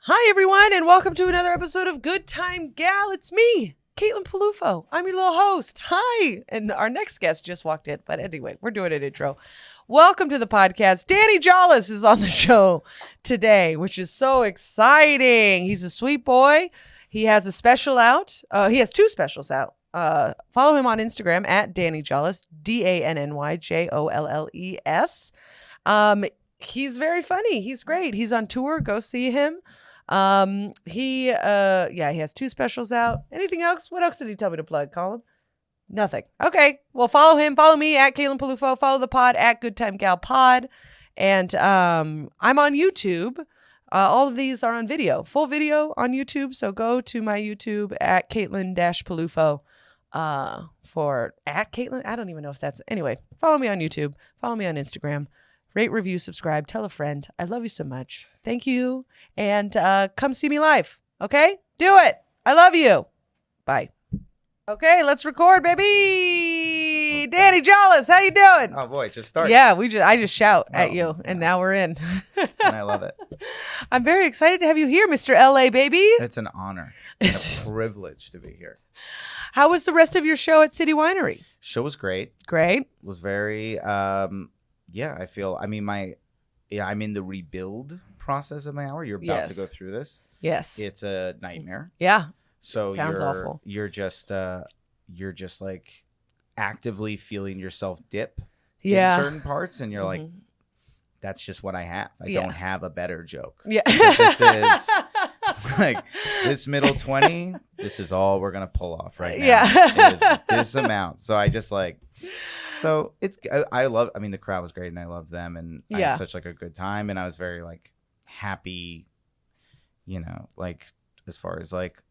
Hi, everyone, and welcome to another episode of Good Time Gal. It's me, Caitlin Peluffo. I'm your little host. Hi. And our next guest just walked in. But anyway, we're doing an intro. Welcome to the podcast. Danny Jolles is on the show today, which is so exciting. He's a sweet boy. He has a special out. He has two specials out. Follow him on Instagram at Danny Jolles, DANNYJOLLES. He's very funny. He's great. He's on tour. Go see him. He has two specials out. Anything else? What else did he tell me to plug, Colin? Nothing. Okay. Well, follow him. Follow me at Caitlin Peluffo. Follow the pod at Good Time Gal Pod. And I'm on YouTube. All of these are on video, full video on YouTube. So go to my YouTube at Caitlin-Peluffo for at Caitlin. I don't even know if that's anyway. Follow me on YouTube. Follow me on Instagram. Rate, review, subscribe, tell a friend. I love you so much. Thank you. And come see me live. Okay? Do it. I love you. Bye. Okay, let's record, baby. Danny Jolles, how you doing? Oh boy, just start. Yeah, I just shout at you, and now we're in. And I love it. I'm very excited to have you here, Mr. LA, baby. It's an honor and a privilege to be here. How was the rest of your show at City Winery? Show was great. Great. Was very I'm in the rebuild process of my hour. You're about to go through this. Yes. It's a nightmare. Yeah. So sounds awful. You're just like actively feeling yourself dip in certain parts, and you're like, that's just what I have. I don't have a better joke. Yeah. This is like this middle 20. This is all we're gonna pull off right now. Yeah. Is this amount. So I just like. So the crowd was great and I loved them and I had such like a good time and I was very like happy, like as far as like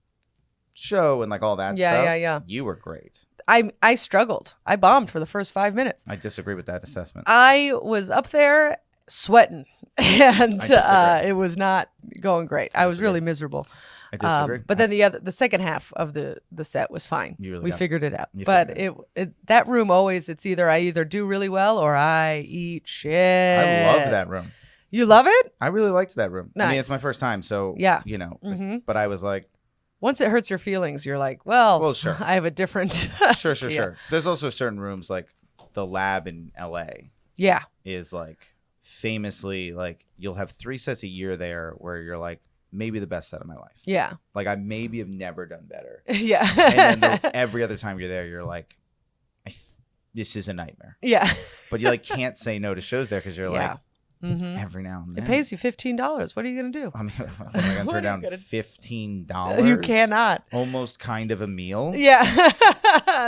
show and like all that stuff. Yeah. You were great. I struggled. I bombed for the first 5 minutes. I disagree with that assessment. I was up there sweating and it was not going great. I was really miserable. I disagree. But then the second half of the set was fine. We figured it out. That room always, it's either I do really well or I eat shit. I love that room. You love it? I really liked that room. Nice. I mean, it's my first time, so but I was like, once it hurts your feelings, you're like, well sure. I have a different Sure. There's also certain rooms like the lab in LA. Yeah. Is like famously like you'll have 3 sets a year there where you're like, maybe the best set of my life. Yeah. Like I maybe have never done better. Yeah. And then every other time you're there, you're like, this is a nightmare. Yeah. But you like can't say no to shows there because you're like, every now and then. It pays you $15. What are you going to do? I mean, am I going to turn down $15? You cannot. Almost kind of a meal. Yeah.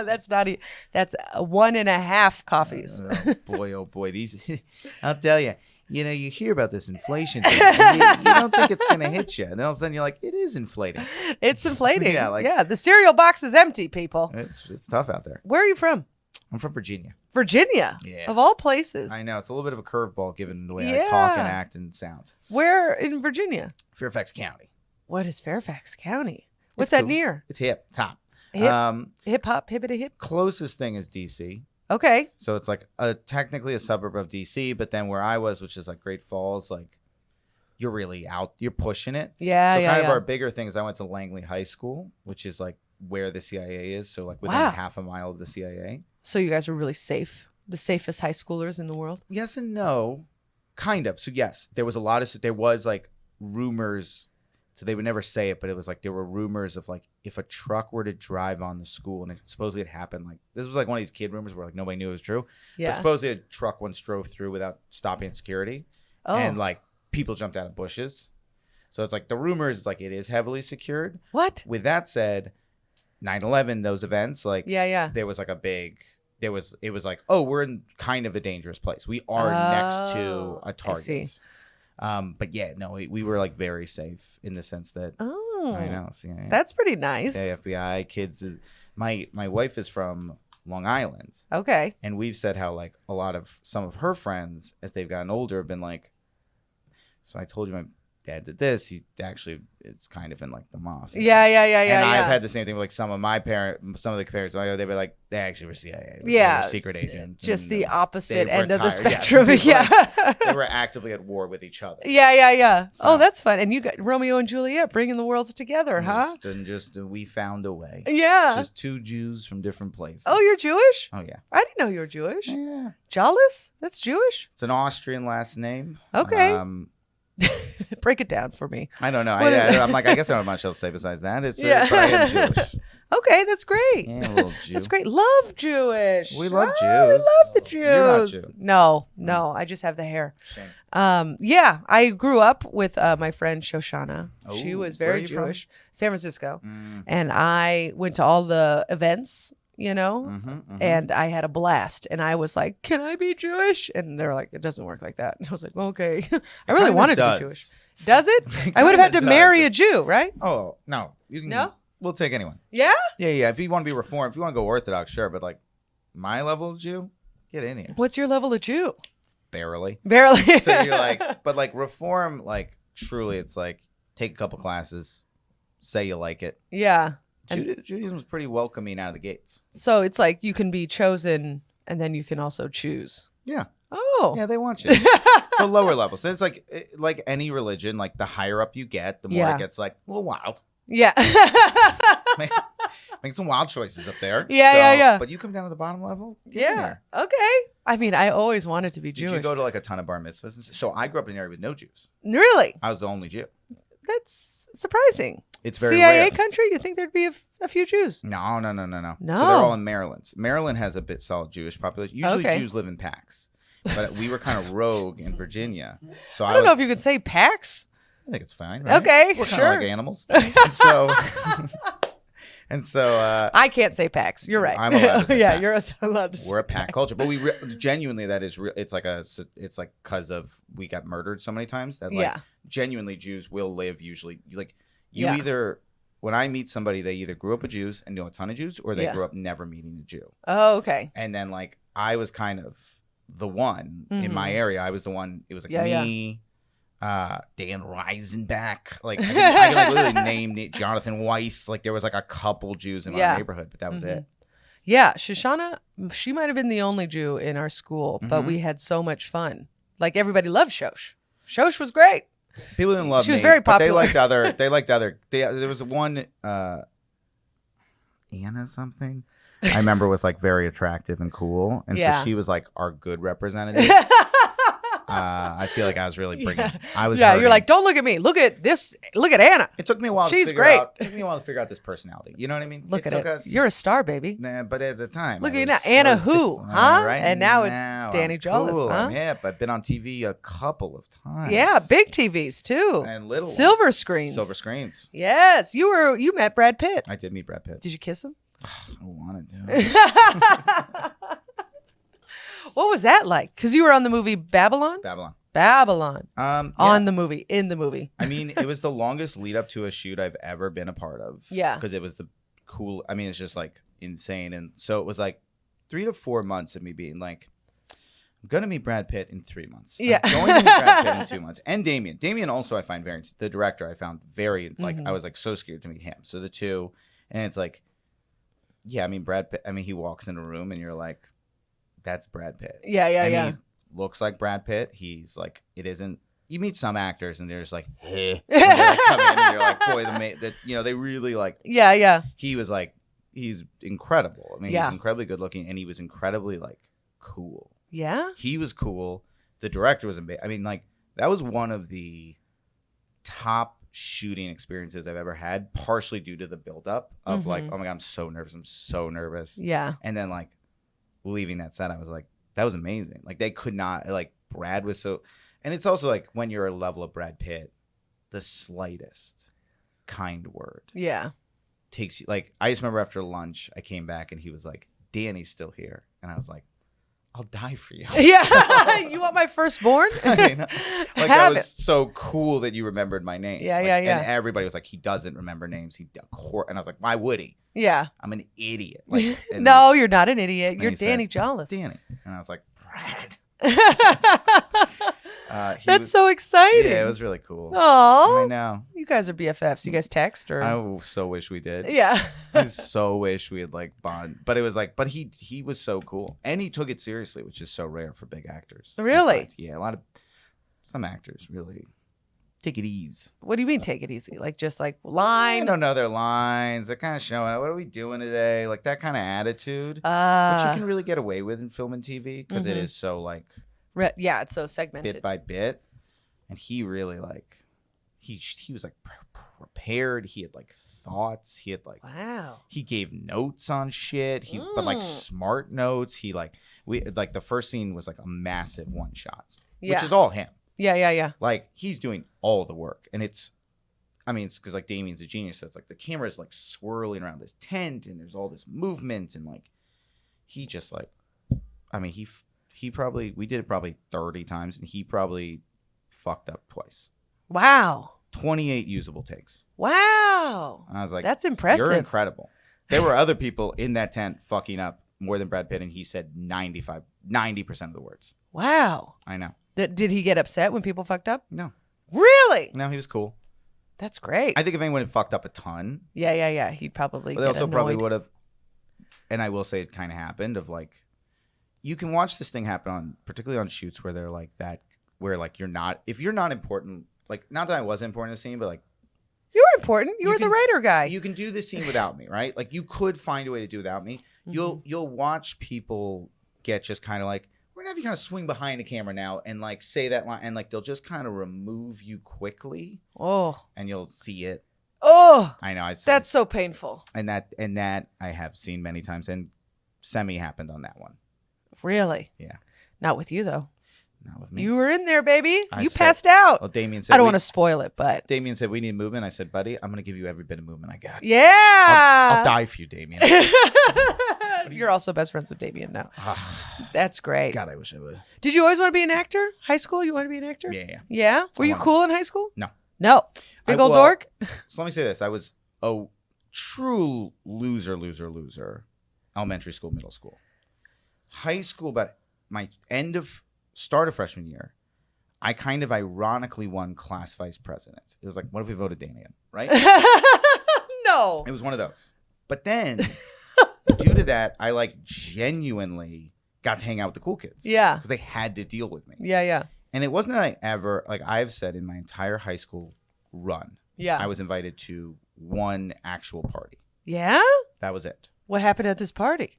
That's 1.5 coffees. Oh boy. These, I'll tell you. You hear about this inflation thing, and you don't think it's going to hit you. And then all of a sudden you're like, it is inflating. It's inflating. Yeah, the cereal box is empty, people. It's tough out there. Where are you from? I'm from Virginia. Virginia? Yeah. Of all places. I know. It's a little bit of a curveball given the way I talk and act and sound. Where in Virginia? Fairfax County. What is Fairfax County? What's that near? It's hip. It's hop. Hip hop, hippity hip? Closest thing is D.C. Okay. So it's like technically a suburb of DC, but then where I was, which is like Great Falls, like you're really out, you're pushing it. Yeah. So kind of our bigger thing is I went to Langley High School, which is like where the CIA is. So like within half a mile of the CIA. So you guys are really safe. The safest high schoolers in the world? Yes and no. Kind of. So yes, there was like rumors. So they would never say it, but it was like there were rumors of like if a truck were to drive on the school, and supposedly it happened. Like this was like one of these kid rumors where like nobody knew it was true. Yeah. But supposedly a truck once drove through without stopping at security, and like people jumped out of bushes. So it's like the rumors is like it is heavily secured. What? With that said, 9/11, those events like there was like it was like we're in kind of a dangerous place. We are next to a target. I see. But yeah, no, we were like very safe in the sense that I know. CIA, that's pretty nice. FBI kids is my wife is from Long Island. Okay. And we've said how like some of her friends as they've gotten older have been like, so I told you dad did this. He actually it's kind of in like the mafia. Yeah. And I've had the same thing with like some of the parents. They were like, they actually were CIA. They were secret agents. Just and, the opposite they end of the retired. spectrum. They were actively at war with each other. Yeah. So- Oh, that's fun. And you got Romeo and Juliet bringing the worlds together, huh? We found a way. Yeah. Just two Jews from different places. Oh, you're Jewish? Oh yeah. I didn't know you were Jewish. Yeah. Jolles? That's Jewish? It's an Austrian last name. Okay. Break it down for me. I don't know. What is it? I'm like, I guess I don't have much else to say besides that. But I am Jewish. Okay, that's great. Yeah, a little Jew. That's great. Love Jewish. We love Jews. We love the Jews. You're not Jew. No, I just have the hair. Shame. Yeah, I grew up with my friend Shoshana. She Oh, was where are very you from? Jewish. San Francisco. And I went to all the events, and I had a blast. And I was like, can I be Jewish? And they were like, it doesn't work like that. And I was like, well, okay. I really wanted to be Jewish. Does it? I would have had to marry a Jew, right? Oh, no. You can. No? We'll take anyone. Yeah? Yeah. If you want to be Reformed, if you want to go Orthodox, sure. But like my level of Jew, get in here. What's your level of Jew? Barely. Barely. So you're like, but like Reform, like truly, it's like take a couple classes, say you like it. Yeah. Judaism is pretty welcoming out of the gates. So it's like you can be chosen and then you can also choose. Yeah. Oh. Yeah, they want you. The lower levels. So it's like any religion, like the higher up you get, the more it gets like a little wild. Yeah. Make some wild choices up there. Yeah. But you come down to the bottom level. Yeah. Okay. I mean, I always wanted to be Jewish. Did you go to like a ton of bar mitzvahs? So I grew up in an area with no Jews. Really? I was the only Jew. That's surprising. It's very CIA rare. country? You think there'd be a few Jews? No. No. So they're all in Maryland. Maryland has a bit solid Jewish population. Usually Okay. Jews live in packs. But we were kind of rogue in Virginia. So I don't know if you could say PAX. I think it's fine. Right? Okay, We're kind sure. of like animals. And so I can't say PAX. You're right. I'm allowed to say yeah, PAX. you're allowed to say we're a pack culture, but we genuinely that is real. It's like because of we got murdered so many times that like genuinely Jews will live usually like you either when I meet somebody they either grew up with Jews and know a ton of Jews or they grew up never meeting a Jew. Oh, okay. And then like I was kind of the one in my area. I was the one. It was like me. Dan Reisenbach, like I can like literally name Jonathan Weiss. Like there was like a couple Jews in our neighborhood, but that was it. Yeah, Shoshana, she might have been the only Jew in our school, but we had so much fun. Like everybody loved Shosh. Shosh was great. People didn't love she me. was very but popular. They liked other. There was one Anna something. I remember was like very attractive and cool, and so she was like our good representative. I feel like I was really bringing. I was. Yeah, you're like, don't look at me. Look at this. Look at Anna. It took me a while. She's to figure great. Out, it took me a while to figure out this personality. You know what I mean? Look it at took it. us, You're a star, baby. Nah, but at the time, Look I at you now. was- Anna I was who? different. Huh? Right And now it's I'm Danny Jolles, cool. huh? I'm hip. I've been on TV a couple of times. Yeah, big TVs too. and little Silver screens. silver screens. Yes, you met Brad Pitt. I did meet Brad Pitt. Did you kiss him? I wanted to. What was that like? Because you were on the movie Babylon. Babylon. On the movie, in the movie. I mean, it was the longest lead up to a shoot I've ever been a part of. Yeah. Because it was the cool. I mean, it's just like insane, and so it was like 3 to 4 months of me being like, I'm gonna meet Brad Pitt in 3 months. Yeah. I'm going to meet Brad Pitt in 2 months. And Damien also I find the director I found very like I was like so scared to meet him. So the two, and it's like, yeah, I mean Brad Pitt. I mean he walks in a room and you're like, that's Brad Pitt. Yeah. He looks like Brad Pitt. He's like, it isn't. You meet some actors and they're just like, hey. When they like come in and you're like, boy, they really like. Yeah. He was like, he's incredible. I mean, Yeah. he's incredibly good looking, and he was incredibly like cool. Yeah. He was cool. The director was amazing. I mean, like that was one of the top shooting experiences I've ever had, partially due to the buildup of like, oh my God, I'm so nervous. Yeah. And then like leaving that set, I was like, that was amazing. Like they could not, like Brad was so, and it's also like when you're a level of Brad Pitt, the slightest kind word Yeah. takes you, like, I just remember after lunch, I came back and he was like, Danny's still here. And I was like, I'll die for you. Yeah. You want my firstborn? I mean, like that Have was it. so cool that you remembered my name. Yeah, Like, yeah. And everybody was like, he doesn't remember names. And I was like, why would he? Yeah. I'm an idiot. Like, and No, you're not an idiot. and You're he said, Danny Jolles. Danny. And I was like, Brad. That's so exciting. Yeah, it was really cool. Oh, I know. you guys are BFFs. You guys text or? I so wish we did. Yeah. I so wish we had like bond, but it was like, but he was so cool, and he took it seriously, which is so rare for big actors. Really? Yeah, some actors really take it easy. What do you mean take it easy? Like just like I line? don't know their lines. They're kind of showing, what are we doing today? Like that kind of attitude, which you can really get away with in film and TV because it is so like, yeah, it's so segmented. bit by bit, and he really like, he was like prepared. He had like thoughts. He had like, wow. He gave notes on shit. But like smart notes. He like the first scene was like a massive one shot, which is all him. Yeah. Like he's doing all the work, and it's because like Damien's a genius, so it's like the camera's like swirling around this tent, and there's all this movement, and like he just like, he probably, we did it probably 30 times, and he probably fucked up twice. Wow. 28 usable takes. Wow. And I was like, that's impressive. You're incredible. There were other people in that tent fucking up more than Brad Pitt, and he said 90% of the words. Wow. I know. Did he get upset when people fucked up? No. Really? No, he was cool. That's great. I think if anyone had fucked up a ton. Yeah. He'd probably They get also annoyed. probably would have, and I will say it kind of happened, of like, you can watch this thing happen particularly on shoots where they're like that, where like if you're not important, like not that I wasn't important in the scene, but like, you were important. You were the writer guy. You can do this scene without me, right? Like you could find a way to do without me. You'll watch people get just kind of like, we're gonna have you kind of swing behind the camera now and like say that line, and like they'll just kind of remove you quickly. Oh. And you'll see it. Oh. I know. That's so painful. And that I have seen many times, and semi happened on that one. Really? Yeah. Not with you though. Not with me. You were in there, baby. You passed out. Well, Damien said, I don't want to spoil it, but Damien said we need movement. I said, buddy, I'm gonna give you every bit of movement I got. Yeah. I'll die for you, Damien. You're also best friends with Damien now. That's great. God, I wish I would. Did you always want to be an actor? High school, you want to be an actor? Yeah. Yeah? Were you cool in high school? No. No. Big old dork? So let me say this. I was a true loser. Elementary school, middle school. High school, but my start of freshman year, I kind of ironically won class vice president. It was like, what if we voted Dana in, right? No. It was one of those. But then, due to that, I like genuinely got to hang out with the cool kids. Yeah. Because they had to deal with me. Yeah. And it wasn't that I ever, like I've said in my entire high school run, I was invited to one actual party. Yeah? That was it. What happened at this party?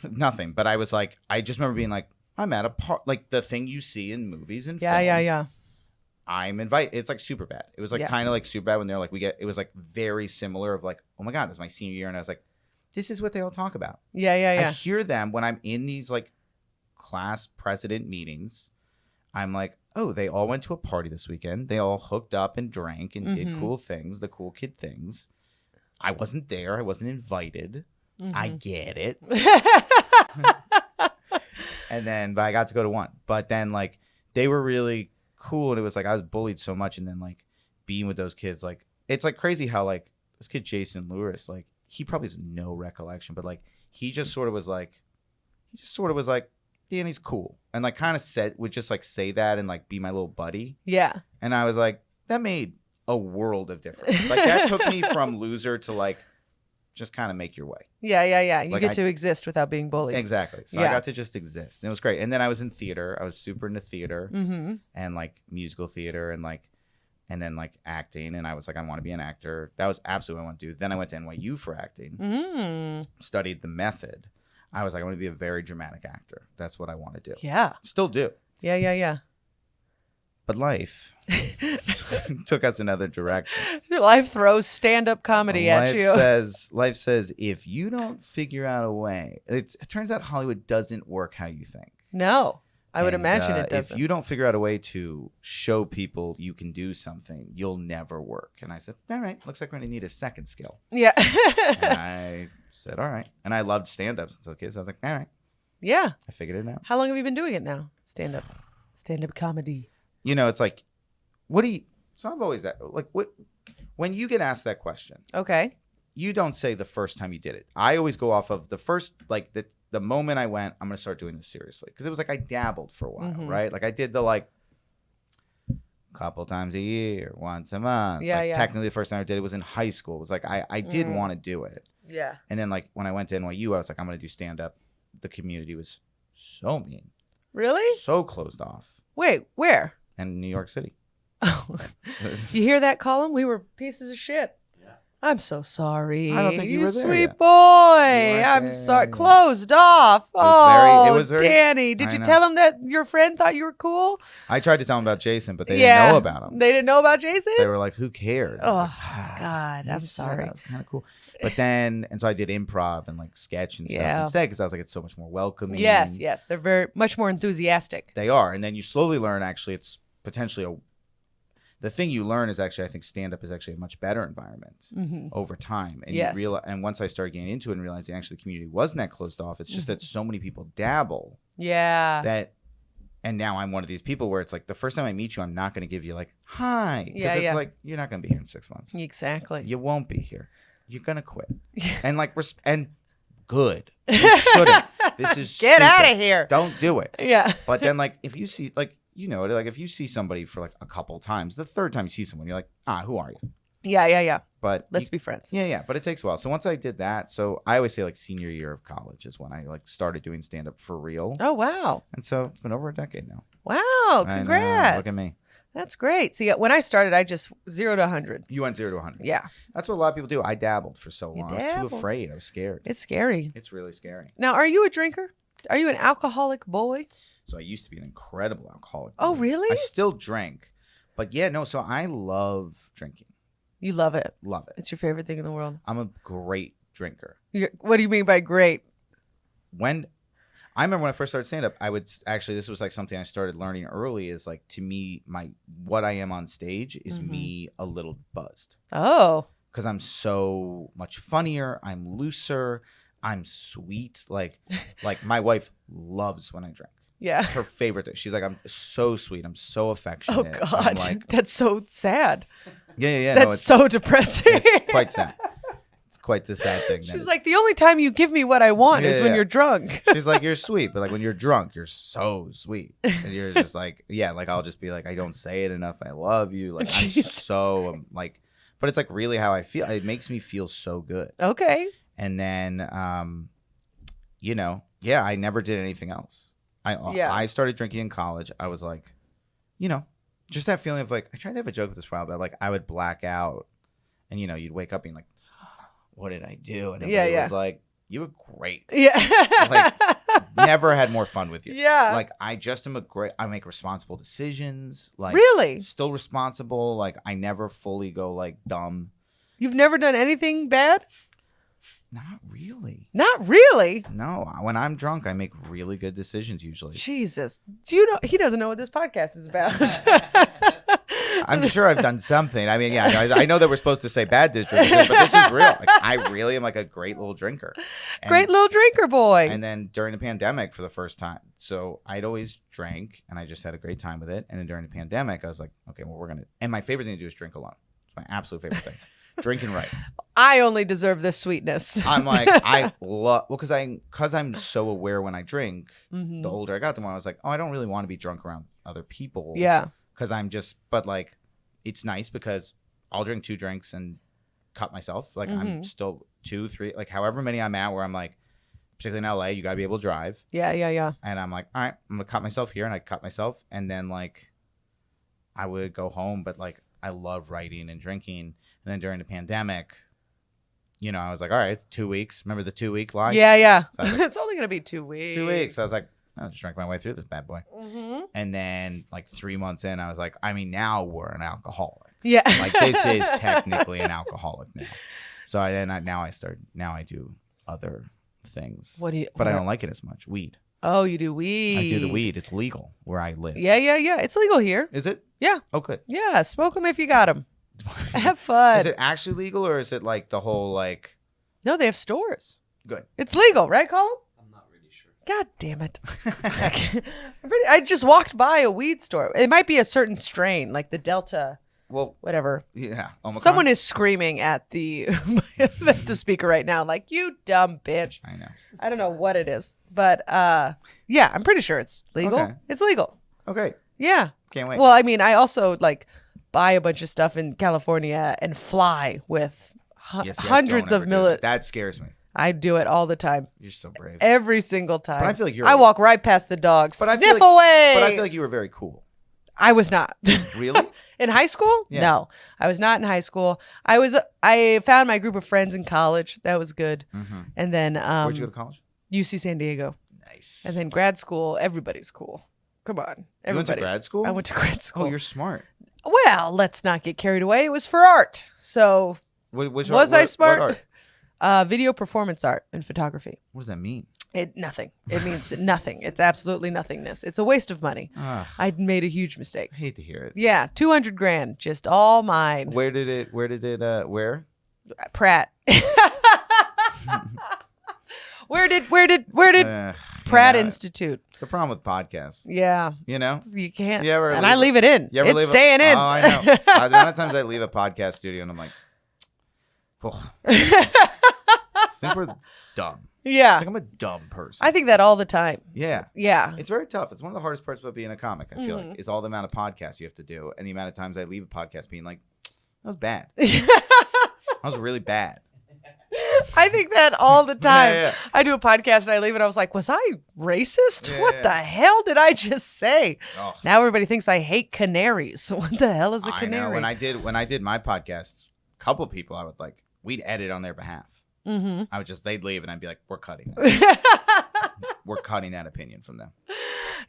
Nothing. But I was like, I just remember being like, I'm at a part, like the thing you see in movies and film. Yeah. I'm invited. It's like super bad. It was like kind of like super bad when they're like, it was like very similar of like, oh my God, it was my senior year. And I was like, this is what they all talk about. Yeah. I hear them when I'm in these like class president meetings. I'm like, oh, they all went to a party this weekend. They all hooked up and drank and did cool things, the cool kid things. I wasn't there. I wasn't invited. I get it. But I got to go to one. But then like they were really cool, and it was like I was bullied so much, and then like being with those kids, like it's like crazy how like this kid Jason Lewis, like he probably has no recollection, but like he just sort of was like Danny's cool, and like kind of would just like say that and like be my little buddy. Yeah. And I was like, that made a world of difference. Like that took me from loser to like just kind of make your way. Yeah. You Like get to exist without being bullied. Exactly. So I got to just exist. And it was great. And then I was in theater. I was super into theater and like musical theater and then like acting. And I was like, I want to be an actor. That was absolutely what I want to do. Then I went to NYU for acting, studied the method. I was like, I want to be a very dramatic actor. That's what I want to do. Yeah. Still do. Yeah. But life took us in other directions. Life throws stand-up comedy at you. Life says, if you don't figure out a way, it turns out Hollywood doesn't work how you think. No, I would imagine it doesn't. If you don't figure out a way to show people you can do something, you'll never work. And I said, all right, looks like we're going to need a second skill. Yeah. And I said, all right. And I loved stand-up since I was a kid. So I was like, all right. Yeah. I figured it out. How long have you been doing it now? Stand-up comedy. You know, it's like, so I've always, like, when you get asked that question, okay, you don't say the first time you did it. I always go off of the first, like, the moment I went, I'm going to start doing this seriously. Because it was like I dabbled for a while, right? Like, I did the, like, couple times a year, once a month. Yeah, like, yeah. Technically, the first time I did it was in high school. It was like I did want to do it. Yeah. And then like when I went to NYU, I was like, I'm gonna do stand up. The community was so mean, Really? so closed off. Wait, where? In New York City. You hear that, Colin? We were pieces of shit. I'm so sorry. I don't think you were there Sweet yet. boy. I'm there sorry. yet. Closed off. It was very- Danny. Did I you know. tell him that your friend thought you were cool? I tried to tell them about Jason, but they didn't know about him. They didn't know about Jason? They were like, "Who cares?" I was Oh, like, God. I'm Yes, sorry. Yeah, that was kind of cool. But then, and so I did improv and like sketch and stuff Yeah. instead because I was like, it's so much more welcoming. Yes. They're very much more enthusiastic. They are. And then you slowly learn actually it's potentially the thing you learn is actually I think stand up is actually a much better environment over time. And Yes. you realize, and once I started getting into it and realizing actually the community wasn't that closed off, it's just that so many people dabble Yeah. that. And now I'm one of these people where it's like the first time I meet you, I'm not going to give you like, hi. Because Yeah, it's yeah. like, you're not going to be here in 6 months. Exactly. You won't be here. You're going to quit. And like, and good. You shouldn't. This is Get stupid. out of here. Don't do it. Yeah. But then like, if you see, like, you know, like if you see somebody for like a couple times, the third time you see someone, you're like, who are you? Yeah. But Let's be friends. Yeah. But it takes a while. So once I did that, so I always say like senior year of college is when I like started doing stand up for real. Oh, wow. And so it's been over a decade now. Wow. I know. Congrats. Look at me. That's great. See, when I started, I just 0 to 100. You went 0 to 100. Yeah. That's what a lot of people do. I dabbled for so long. I was too dabbled. afraid. I was scared. It's scary. It's really scary. Now, are you a drinker? Are you an alcoholic boy? So I used to be an incredible alcoholic. Oh, really? I still drink. But yeah, no, so I love drinking. You love it. Love it. It's your favorite thing in the world. I'm a great drinker. What do you mean by great? I remember when I first started stand up, I would actually, this was like something I started learning early is like, to me, what I am on stage is me a little buzzed. Oh. Because I'm so much funnier. I'm looser. I'm sweet. Like my wife loves when I drink. Yeah. It's her favorite thing. She's like, I'm so sweet. I'm so Oh, affectionate. I'm God. like, That's so sad. yeah. That's No, it's so depressing. it's quite sad. It's quite the sad thing. She's like, the only time you give me what I want is when Yeah. you're drunk. She's like, you're sweet, but like when you're drunk, you're so sweet. And you're just like, yeah, like I'll just be like, I don't say it enough. I love you. Like I'm Jesus. so like, but it's like really how I feel. It makes me feel so good. Okay. And then, I never did anything else. I started drinking in college. I was like, just that feeling of like, I tried to have a joke with this for a while, but like I would black out and, you'd wake up being like, what did I do? And everybody was like, you were great. Yeah. Like, never had more fun with you. Yeah. Like, I just am I make responsible decisions. Like, Really? Still responsible. Like, I never fully go like dumb. You've never done anything bad? Not really. Not really. No. When I'm drunk, I make really good decisions usually. Jesus. Do you know he doesn't know what this podcast is about? I'm sure I've done something. I mean, yeah, I know that we're supposed to say bad decisions, but this is real. Like, I really am like a great little drinker. And, Great little drinker boy. And then during the pandemic for the first time, so I'd always drank and I just had a great time with it. And then during the pandemic, I was like, okay, well, and my favorite thing to do is drink alone. It's my absolute favorite thing. Drinking right. I only deserve this sweetness. I'm like, I love, well, because I'm so aware when I drink, the older I got, the more I was like, oh, I don't really want to be drunk around other people. Yeah. Because but like, it's nice because I'll drink 2 drinks and cut myself. Like, I'm still 2, 3, like however many I'm at where I'm like, particularly in LA, you got to be able to drive. Yeah. And I'm like, all right, I'm going to cut myself here. And I cut myself. And then like, I would go home, but like, I love writing and drinking. And then during the pandemic, I was like, all right, it's 2 weeks. Remember the 2-week line? Yeah. So I was like, It's only going to be 2 weeks. 2 weeks. So I was like, I'll just drink my way through this bad boy. And then like 3 months in, I was like, I mean, now we're an alcoholic. Yeah. Like this is technically an alcoholic now. So now I do other things. But I don't like it as much. Weed. Oh, you do weed. I do the weed. It's legal where I live. Yeah. It's legal here. Is it? Yeah. Oh, good. Yeah. Smoke them if you got them. Have fun. Is it actually legal or is it like the whole like? No, they have stores. Good. It's legal, right, Colin? I'm not really sure. God damn it. I just walked by a weed store. It might be a certain strain, like the Delta, Well, whatever. yeah. Omicron? Someone is screaming at the speaker right now, like, you dumb bitch. I know. I don't know what it is. But yeah, I'm pretty sure it's legal. Okay. It's legal. Okay. Yeah. Can't wait. Well, I mean, I also like buy a bunch of stuff in California and fly with hundreds of That scares me. I do it all the time. You're so brave. Every single time. But I feel like I walk right past the dog. Sniff away. But I feel like you were very cool. I was not. Really? In high school? Yeah. No, I was not in high school. I found my group of friends in college. That was good. Mm-hmm. And then Where'd you go to college? UC San Diego. Nice. And then grad school. Everybody's cool. Come on. You went to grad school? I went to grad school. Oh, you're smart. Well, let's not get carried away. It was for art. So I smart? What art? Video performance art and photography. What does that mean? Nothing. It means nothing. It's absolutely nothingness. It's a waste of money. I made a huge mistake. I hate to hear it. Yeah, $200,000, just all mine. Where did it Pratt. Where did Pratt Institute? It's the problem with podcasts. Yeah. You know? You can't. You ever and I leave it in. It's staying in. Oh, I know. The amount of times I leave a podcast studio and I'm like, oh. I think we're dumb. Yeah. I think I'm a dumb person. I think that all the time. Yeah. Yeah. It's very tough. It's one of the hardest parts about being a comic, I feel like, is all the amount of podcasts you have to do and the amount of times I leave a podcast being like, that was bad. That was really bad. I think that all the time. Yeah. I do a podcast and I leave it. I was like, was I racist? Yeah, what the hell did I just say? Oh. Now everybody thinks I hate canaries. What the hell is a canary? I know. When I did my podcasts, a couple of people I would like, we'd edit on their behalf. Mm-hmm. I would they'd leave and I'd be like, we're cutting that. We're cutting that opinion from them.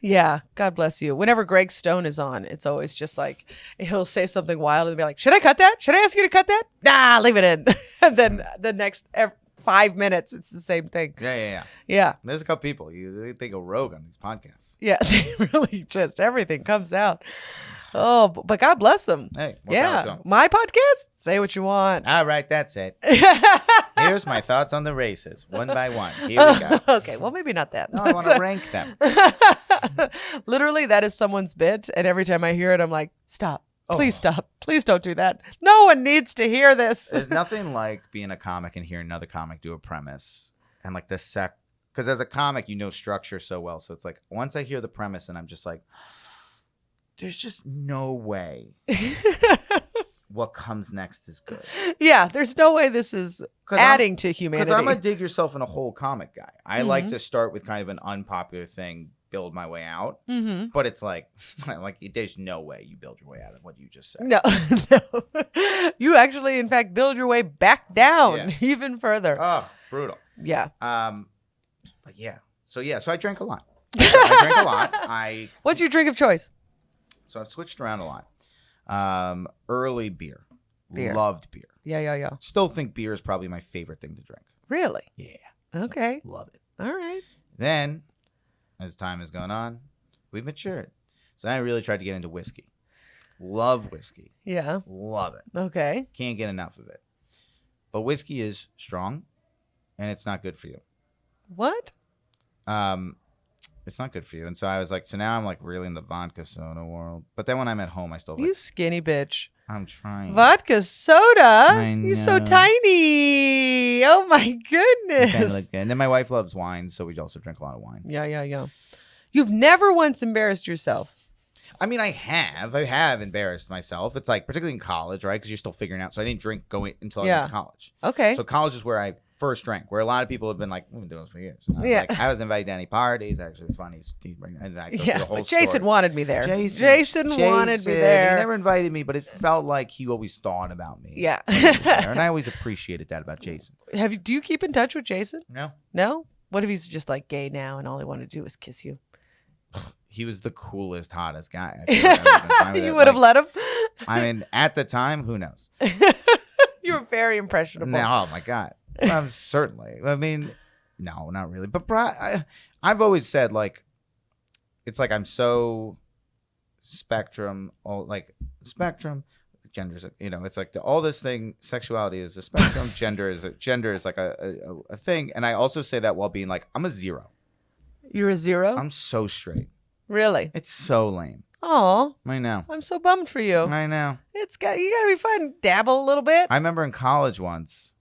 Yeah, God bless you. Whenever Greg Stone is on, it's always just like he'll say something wild and be like, "Should I cut that? Should I ask you to cut that?" Nah, leave it in. And then the next 5 minutes, it's the same thing. Yeah. There's a couple people they go rogue on these podcasts. Yeah, they really just everything comes out. Oh, but God bless them. Hey, yeah, my podcast. Say what you want. All right, that's it. Here's my thoughts on the races, one by one. Here we go. Okay, well, maybe not that. No, I want to rank them. Literally, that is someone's bit, and every time I hear it, I'm like, stop. Please stop. Please don't do that. No one needs to hear this. There's nothing like being a comic and hearing another comic do a premise and like because as a comic, you know structure so well. So it's like once I hear the premise and I'm just like, there's just no way what comes next is good. Yeah, there's no way this is adding to humanity. Because I'm a dig yourself in a whole comic guy. I like to start with kind of an unpopular thing, build my way out. Mm-hmm. But it's like there's no way you build your way out of what you just said. No. You actually, in fact, build your way back down even further. Oh, brutal. Yeah. But yeah. So I drank a lot. I drank a lot. What's your drink of choice? So I've switched around a lot. Early beer. Loved beer. Yeah. Still think beer is probably my favorite thing to drink. Really? Yeah. Okay. Love it. All right. Then, as time has gone on, we've matured. So I really tried to get into whiskey. Love whiskey. Yeah. Love it. Okay. Can't get enough of it. But whiskey is strong, and it's not good for you. What? It's not good for you. And so I was like, so now I'm like really in the vodka soda world. But then when I'm at home, I still You skinny bitch. I'm trying. Vodka soda? I know. You're so tiny. Oh my goodness. Kind of like that. And then my wife loves wine, so we also drink a lot of wine. Yeah. You've never once embarrassed yourself. I mean, I have embarrassed myself. It's like, particularly in college, right? Because you're still figuring out. So I didn't drink until I went to college. Okay. So college is where I first drank, where a lot of people have been like, we've been doing this for years. I was invited to any parties. Actually, it's funny. The whole Jason story. wanted me there. Jason wanted me there. He never invited me, but it felt like he always thought about me. Yeah. And I always appreciated that about Jason. Do you keep in touch with Jason? No. No? What if he's just like gay now and all he wanted to do was kiss you? He was the coolest, hottest guy. You would have let him? I mean, at the time, who knows? You were very impressionable. No, oh my God. Certainly. I mean, no, not really. But I've always said, like, it's like I'm so spectrum, genders, it's like all this thing, sexuality is a spectrum, gender is like a thing. And I also say that while being like, I'm a 0. You're a 0? I'm so straight. Really? It's so lame. Oh, I know. I'm so bummed for you. I know. You gotta be fun. Dabble a little bit. I remember in college once,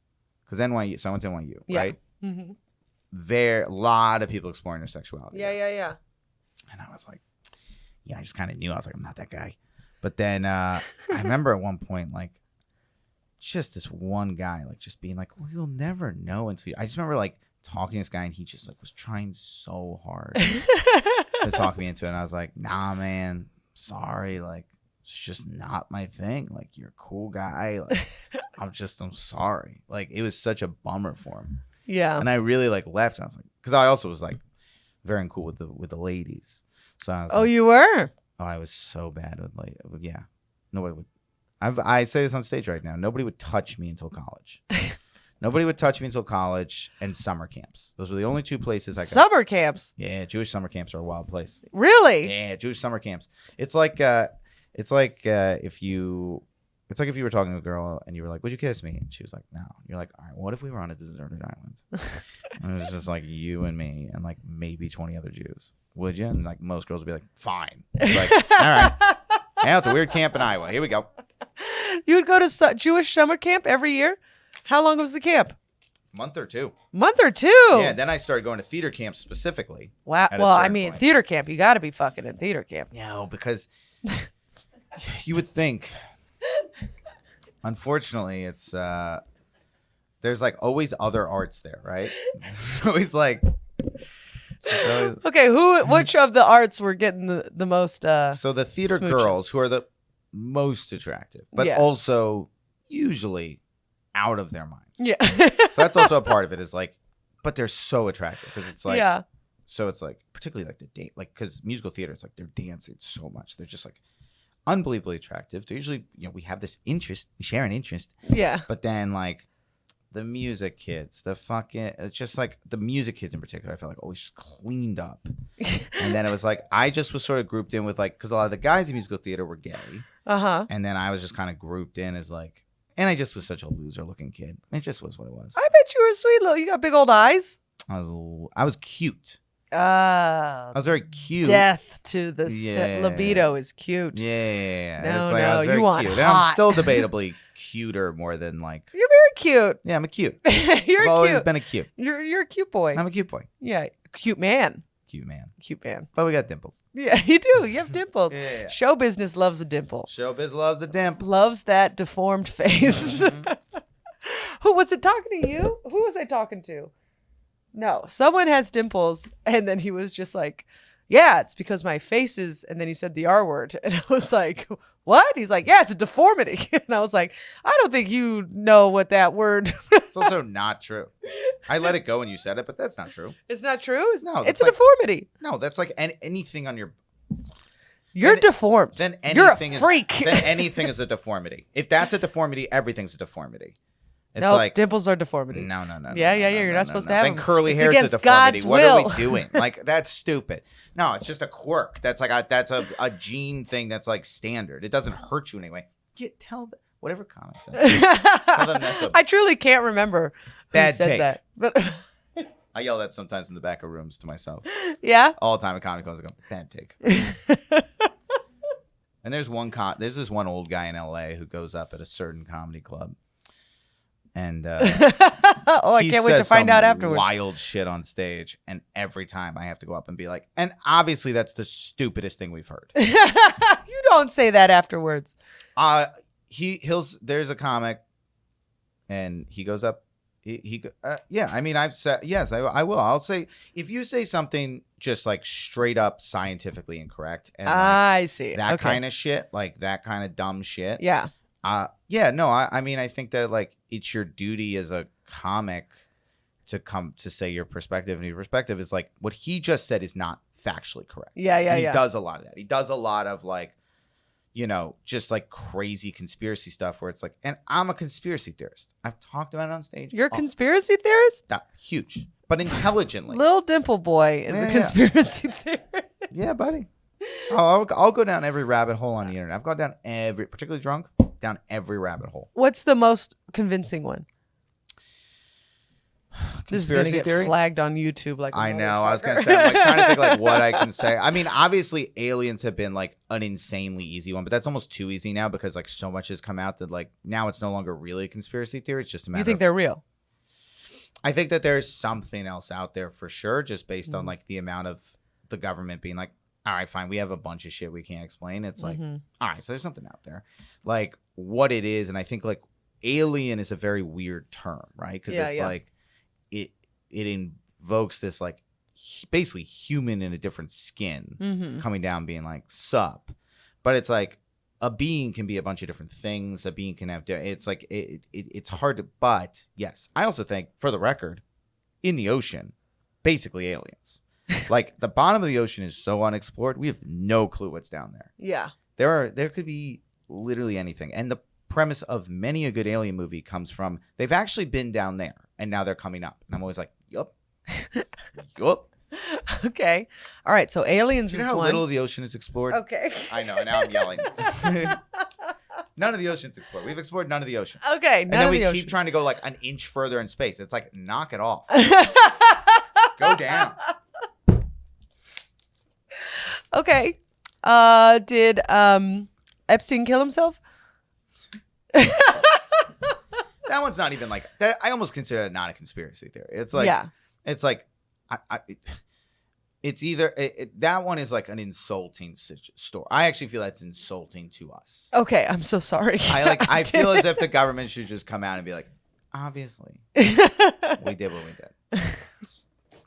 because NYU, so I went to NYU, right? Mm-hmm. A lot of people exploring their sexuality. Yeah. And I was like, I just kind of knew. I was like, I'm not that guy. But then I remember at one point, like, just this one guy, like, just being like, well, you'll never know until I just remember, like, talking to this guy, and he just, like, was trying so hard to talk me into it. And I was like, nah, man, sorry. Like, it's just not my thing. Like, you're a cool guy. Like, I'm sorry. Like, it was such a bummer for him. Yeah. And I really, like, left. And I was like, because I also was, like, very cool with the ladies. So I was like, you were? Oh, I was so bad yeah. Nobody would. I say this on stage right now. Nobody would touch me until college. Nobody would touch me until college and summer camps. Those were the only two places I got. Summer camps? Yeah, Jewish summer camps are a wild place. Really? Yeah, Jewish summer camps. It's like if you were talking to a girl and you were like, "Would you kiss me?" And she was like, "No." You're like, "All right, what if we were on a deserted island and it was just like you and me and like maybe 20 other Jews? Would you?" And like most girls would be like, "Fine." It's like, all right. Yeah, it's a weird camp in Iowa. Here we go. You would go to Jewish summer camp every year? How long was the camp? Month or two. Month or two? Yeah, then I started going to theater camps specifically. Wow. Well, I mean, point. Theater camp. You got to be fucking in theater camp. No, because you would think. Unfortunately, it's there's like always other arts there, right? It's always like. Okay, which of the arts were getting the most so the theater smooches? Girls, who are the most attractive, but also usually out of their minds. Yeah. So that's also a part of it, is like, but they're so attractive because it's like, yeah. So it's like, particularly like the date, like, because musical theater, it's like they're dancing so much. They're just like unbelievably attractive. They're usually, we have this interest, we share an interest. Yeah. But then like the music kids, it's just like the music kids in particular, I felt like always just cleaned up. And then it was like, I just was sort of grouped in with like, because a lot of the guys in musical theater were gay. Uh-huh. And then I was just kind of grouped in as like, and I just was such a loser looking kid. It just was what it was. I bet you were a sweet little, you got big old eyes. I was cute. I was very cute. Death to the libido is cute. Yeah. No, it's like, I was very you want cute. hot. And I'm still debatably cuter more than like. You're very cute. Yeah, I'm a cute. I've always been a cute. You're a cute boy. I'm a cute boy. Yeah, cute man. Cute man. Cute man. But we got dimples. Yeah, you do. You have dimples. Yeah. Show business loves a dimple. Showbiz loves a dimple. Loves that deformed face. Mm-hmm. Who was it talking to you? Who was I talking to? No, someone has dimples, and then he was just like, yeah, it's because my face is, and then he said the R word, and I was like, what? He's like, yeah, it's a deformity. And I was like, I don't think you know what that word. It's also not true. I let it go when you said it, but that's not true. It's not true? No, it's a like, deformity. No, that's like anything on your... You're deformed. Then anything You're a freak. Then anything is a deformity. If that's a deformity, everything's a deformity. It's no, like dimples are deformity. No. Yeah. You're not supposed to have them. Then curly hair is a deformity. God's what will. are we doing? Like, that's stupid. No, it's just a quirk. That's like that's a gene thing that's like standard. It doesn't hurt you anyway. Tell them whatever comic said. Tell them that's I truly can't remember bad who said take. that. But I yell that sometimes in the back of rooms to myself. Yeah. All the time at comic clubs, I go, bad take. And there's this one old guy in LA who goes up at a certain comedy club. And I can't wait to find out afterwards. Wild shit on stage, and every time I have to go up and be like, and obviously that's the stupidest thing we've heard. You don't say that afterwards. There's a comic, and he goes up. Yeah, I mean, I've said yes. I will. I'll say if you say something just like straight up scientifically incorrect, and like, I see that kind of shit, like that kind of dumb shit. Yeah. I mean, I think that like it's your duty as a comic to come to say your perspective, and your perspective is like what he just said is not factually correct. Yeah. And he does a lot of that. He does a lot of like, just like crazy conspiracy stuff where it's like, and I'm a conspiracy theorist. I've talked about it on stage. You're a conspiracy theorist? Huge, but intelligently. Little Dimple Boy is a conspiracy theorist. Yeah, buddy. I'll go down every rabbit hole on the internet. I've gone down particularly drunk, down every rabbit hole. What's the most convincing one? This is going to get theory? flagged on YouTube. Like I know. I was going to say, I'm like trying to think like what I can say. I mean, obviously aliens have been like an insanely easy one, but that's almost too easy now because like so much has come out that like now it's no longer really a conspiracy theory. It's just a matter You think they're real? I think that there's something else out there for sure, just based on like the amount of the government being like, all right, fine. We have a bunch of shit we can't explain. It's like, Mhm. all right, so there's something out there. Like what it is. And I think like alien is a very weird term, right? Because Yeah, it's yeah. like it invokes this like basically human in a different skin Mhm. coming down being like sup. But it's like a being can be a bunch of different things. A being can have it's like it's hard to, but yes, I also think for the record, in the ocean, basically aliens. Like the bottom of the ocean is so unexplored, we have no clue what's down there. Yeah. There could be literally anything. And the premise of many a good alien movie comes from they've actually been down there and now they're coming up. And I'm always like, yup. Yup. Okay. All right. So aliens Do you is know how one. little the ocean is explored? Okay. I know, and now I'm yelling. None of the ocean's explored. We've explored none of the ocean. Okay. And None then of we the keep ocean. trying to go like an inch further in space. It's like, knock it off. Go down. Okay. Did Epstein kill himself? That one's not even like that. I almost consider it not a conspiracy theory. It's like, Yeah. it's like, it's either that one is like an insulting story. I actually feel that's insulting to us. Okay. I'm so sorry. I feel as if the government should just come out and be like, obviously, we did what we did.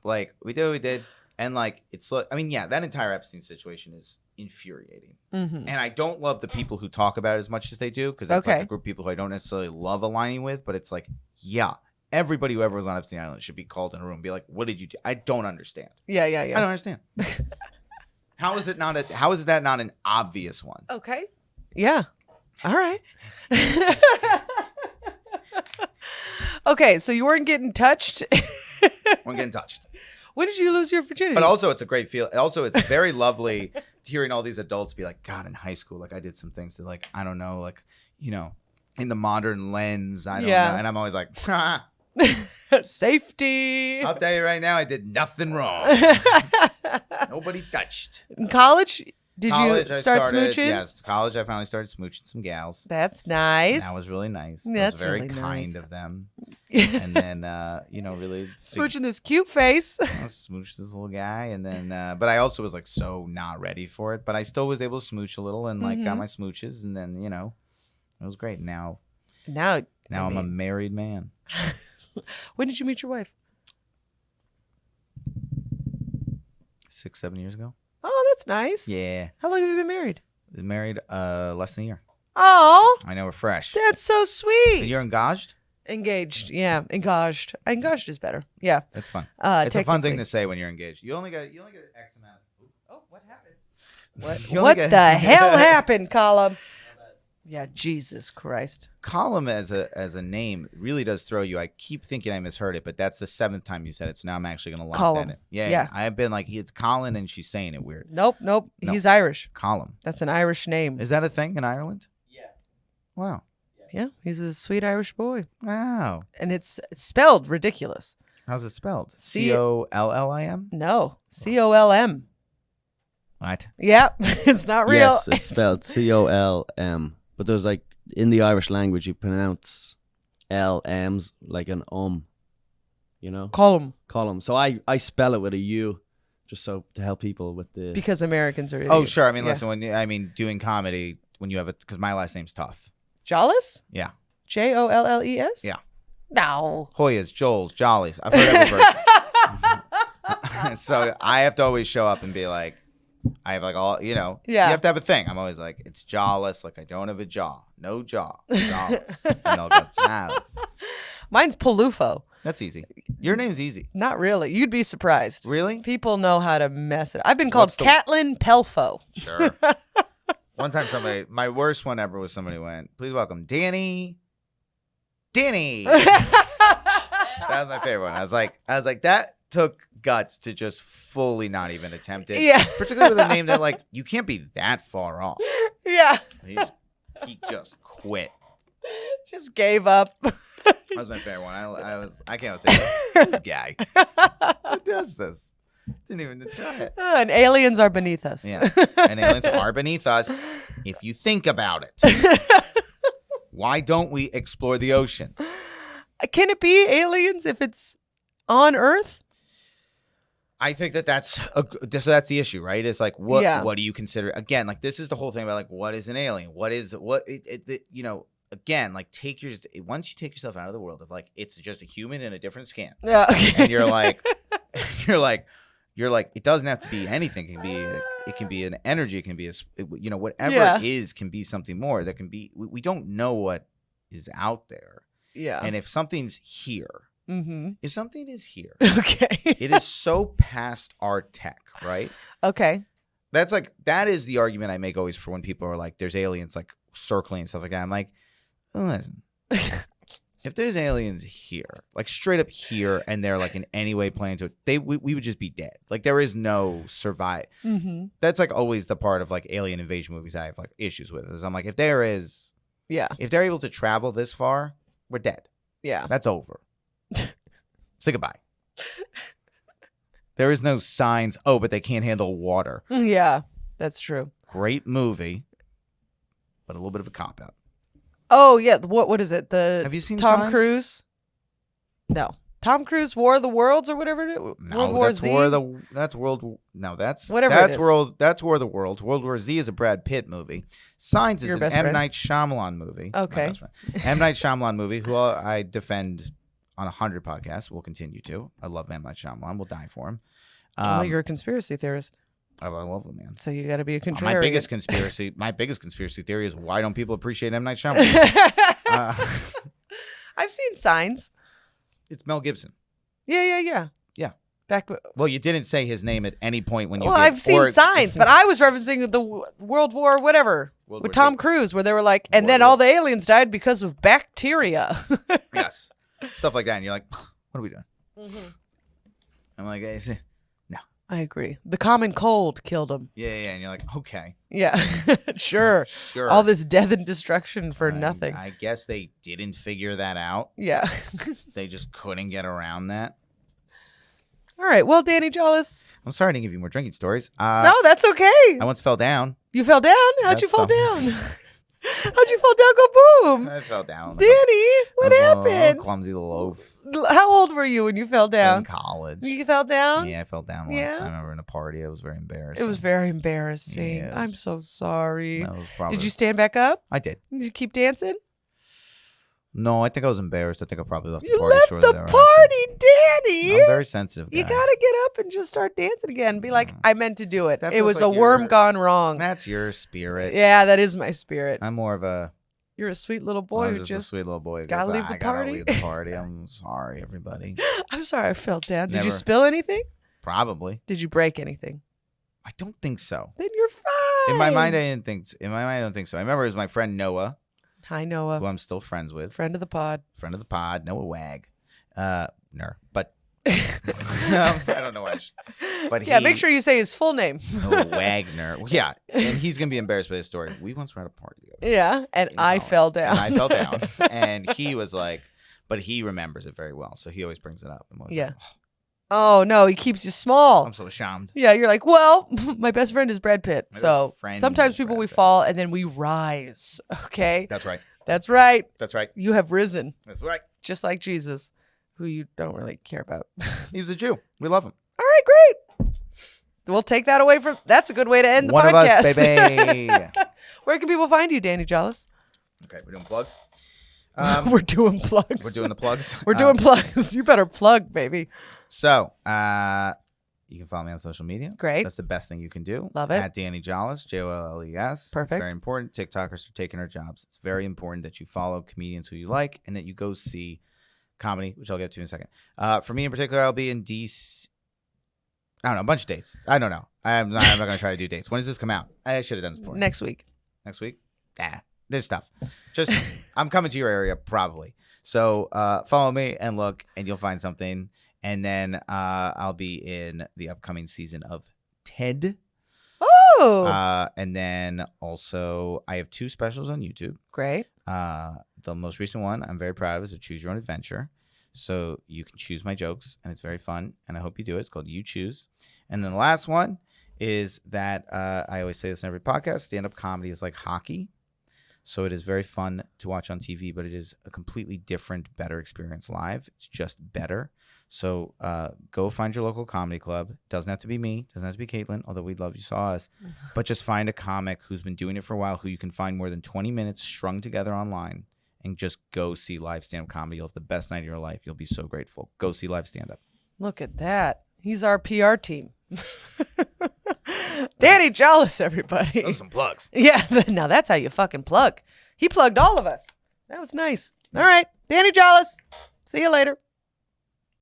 Like we did what we did, and like it's. I mean, yeah, that entire Epstein situation is infuriating, Mhm. and I don't love the people who talk about it as much as they do because it's like Okay. a group of people who I don't necessarily love aligning with. But it's like, yeah, everybody who ever was on Epstein Island should be called in a room and be like, "What did you do?" I don't understand. Yeah. I don't understand. How is it not? How is that not an obvious one? Okay. Yeah. All right. Okay. So you weren't getting touched. We're getting touched. When did you lose your virginity? But also, it's a great feel. Also, it's very lovely hearing all these adults be like, God, in high school, like I did some things that, like, I don't know, like, you know, in the modern lens, I don't Yeah. know. And I'm always like, ha, Safety. I'll tell you right now, I did nothing wrong. Nobody touched. In college, did College, you I start started, smooching? Yes, college, I finally started smooching some gals. That's And nice. that was really nice. That That's was very really kind nice. of them. And then, you know, really Smooching this cute face. I smooched this little guy, and then but I also was like so not ready for it, but I still was able to smooch a little and like got my smooches, and then you know it was great. Now Now I'm a married man. When did you meet your wife? 6-7 years ago. Oh, that's nice. Yeah, How long have you been married? been married less than a year. Oh, I know, we're fresh. that's so sweet. You're engaged. Engaged. Yeah, engaged. Engaged is better. Yeah. That's fun. It's a fun thing technically. to say when you're engaged. You only get X amount. Oh, what happened? You only What get- the hell happened, Colum? Yeah, Jesus Christ. Column as a name really does throw you. I keep thinking I misheard it, but that's the 7th time you said it, so now I'm actually gonna lock Column. that in. Yeah, Yeah. I've been like, it's Colin, and she's saying it weird. Nope. No. He's Irish. Column. That's an Irish name. Is that a thing in Ireland? Yeah. Wow. Yeah, he's a sweet Irish boy. Wow. And it's spelled ridiculous. How's it spelled? C- Collim? No, Colm. What? Yeah, it's not real. Yes, it's spelled Colm. But there's like in the Irish language, you pronounce LMs like an you know, Column, column. So I spell it with a U, just so to help people with the. because Americans are idiots. Oh, sure. I mean, Yeah. listen, doing comedy, when you have it, because my last name's tough. Jolles? Yeah. Jolles? Yeah. No. Hoyas, Jolles, Jollies. I've heard every version. So I have to always show up and be like, I have like all, you know, Yeah. you have to have a thing. I'm always like, it's jawless. Like I don't have a jaw. No jaw. Jawless. And they'll go, "Ah." Mine's Peluffo. That's easy. Your name's easy. Not really. You'd be surprised. Really? People know how to mess it. I've been called What's the- Catlin Pelfo. Sure. One time my worst one ever was somebody went, please welcome Danny. Danny. That was my favorite one. I was like, that took guts to just fully not even attempt it. Yeah. Particularly with a name that like, you can't be that far off. Yeah. He just quit. Just gave up. That was my favorite one. I can't say this guy. Who does this? Didn't even try it. And aliens are beneath us. Yeah. And aliens are beneath us if you think about it. Why don't we explore the ocean? Can it be aliens if it's on Earth? I think so that's the issue, right? It's like Yeah. what do you consider? Again, like this is the whole thing about like what is an alien? Again, like once you take yourself out of the world of like it's just a human in a different skin, Yeah. and you're like it doesn't have to be anything. It can be an energy. It can be whatever it is can be something more. That can be we don't know what is out there, Yeah. and if something's here. Mm-hmm. If something is here, Okay. it is so past our tech, right? Okay. That is the argument I make always for when people are like, there's aliens like circling and stuff like that. I'm like, listen, if there's aliens here, like straight up here, and they're like in any way planning to, we would just be dead. Like there is no survive. Mm-hmm. That's like always the part of like alien invasion movies I have like issues with. Is I'm like, if they're able to travel this far, we're dead. Yeah. That's over. Say goodbye. There is no signs. Oh, but they can't handle water. Yeah, that's true. Great movie, but a little bit of a cop out. Oh yeah, what is it? Have you seen Tom Signs? Cruise? No, Tom Cruise War of the Worlds or whatever it is. No, World War that's Z. that's World. No, that's Whatever it That's is. That's War of the Worlds. World War Z is a Brad Pitt movie. Signs is Your an best M friend? Night Shyamalan movie. My Okay. best friend. M Night Shyamalan movie, who I defend on 100 podcasts. We'll continue to. I love M Night Shyamalan. We'll die for him. Well, you're a conspiracy theorist, I love the man. so you got to be a contrarian. My biggest conspiracy theory is why don't people appreciate M Night Shyamalan? I've seen Signs. It's Mel Gibson. Yeah. Yeah. Back. Well, you didn't say his name at any point when you. Well, I've seen Signs, but I was referencing the World War whatever World with War Tom Z. Cruise, where they were like, and World then War- all the aliens died because of bacteria. Yes, stuff like that, and you're like, what are we doing? I'm like, no, I agree. The common cold killed him. yeah, and you're like, okay, Yeah, sure. sure. All this death and destruction for I- nothing. I guess they didn't figure that out. Yeah. They just couldn't get around that. All right. Well, Danny Jolles. I'm sorry I didn't give you more drinking stories. No, that's okay. I once fell down. You fell down? How'd you That's fall all. down? How'd you fall down? Go boom. I fell down. Danny, what I was a happened? clumsy little oaf How old were you when you fell in down? college. You fell down? Yeah, I fell down once. Yeah? I remember in a party. I was very embarrassed. It was very embarrassing. Yeah, it I'm was- so sorry. That was probably, Did you stand back up? I did. Did you keep dancing? No, I think I was embarrassed. I think I probably left the You party left shortly the thereafter. party, Danny. I'm very sensitive. You guy. gotta get up and just start dancing again. Be like, I meant to do it. That It feels was like a worm you're- gone wrong. That's your spirit. Yeah, that is my spirit. I'm more of a. You're a sweet little boy I'm who just a just. sweet little boy. who gotta goes, leave the I gotta party." leave the party. I'm sorry, everybody. I'm sorry, I fell down. Did you Never. spill anything? Probably. Did you break anything? I don't think so. Then you're fine. In my mind, I don't think so. I remember it was my friend Noah, Hi, who Noah. I'm still friends with, Friend of the pod. friend of the pod, Noah Wag, but I don't know why. But Yeah, make sure you say his full name. Noah Wagner. Well, yeah, and he's gonna be embarrassed by this story. We once were at a party together. Yeah, and in I college, fell down. And I fell down, and he was like, but he remembers it very well, so he always brings it up. I'm always Yeah. like, Oh no, he keeps you small. I'm so ashamed. Yeah, you're like, well, my best friend is Brad Pitt. My So best friend sometimes is people Brad we Pitt. fall and then we rise. Okay, That's right. that's right. That's right. You have risen, That's right. just like Jesus, who you don't really care about. He was a Jew. We love him. All right, great. We'll take that away from. That's a good way to end the One podcast. of us, baby. Where can people find you, Danny Jolles? Okay, we're doing plugs. We're doing plugs. We're doing the plugs. We're doing plugs. You better plug, baby. So, you can follow me on social media. Great. That's the best thing you can do. Love it. At Danny Jolles, Jolles. Perfect. It's very important. TikTokers are taking our jobs. It's very important that you follow comedians who you like and that you go see comedy, which I'll get to in a second. For me in particular, I'll be in DC. I don't know, a bunch of dates. I don't know. I'm not going to try to do dates. When does this come out? I should have done this before. Next week. Next week? There's stuff. Just, I'm coming to your area probably. So follow me and look, and you'll find something. And then I'll be in the upcoming season of Ted. Oh, And then also, I have 2 specials on YouTube. great. The most recent one I'm very proud of is a Choose Your Own Adventure. So you can choose my jokes, and it's very fun, and I hope you do it. It's called You Choose. And then the last one is that I always say this in every podcast, stand-up comedy is like hockey. So it is very fun to watch on TV, but it is a completely different, better experience live. It's just better. So go find your local comedy club. Doesn't have to be me. Doesn't have to be Caitlin, although we'd love you saw us. But just find a comic who's been doing it for a while, who you can find more than 20 minutes strung together online, and just go see live stand-up comedy. You'll have the best night of your life. You'll be so grateful. Go see live stand-up. Look at that. He's our PR team. Danny Jolles, everybody. Those are some plugs. Yeah, now that's how you fucking plug. He plugged all of us. That was nice. All right, Danny Jolles. See you later.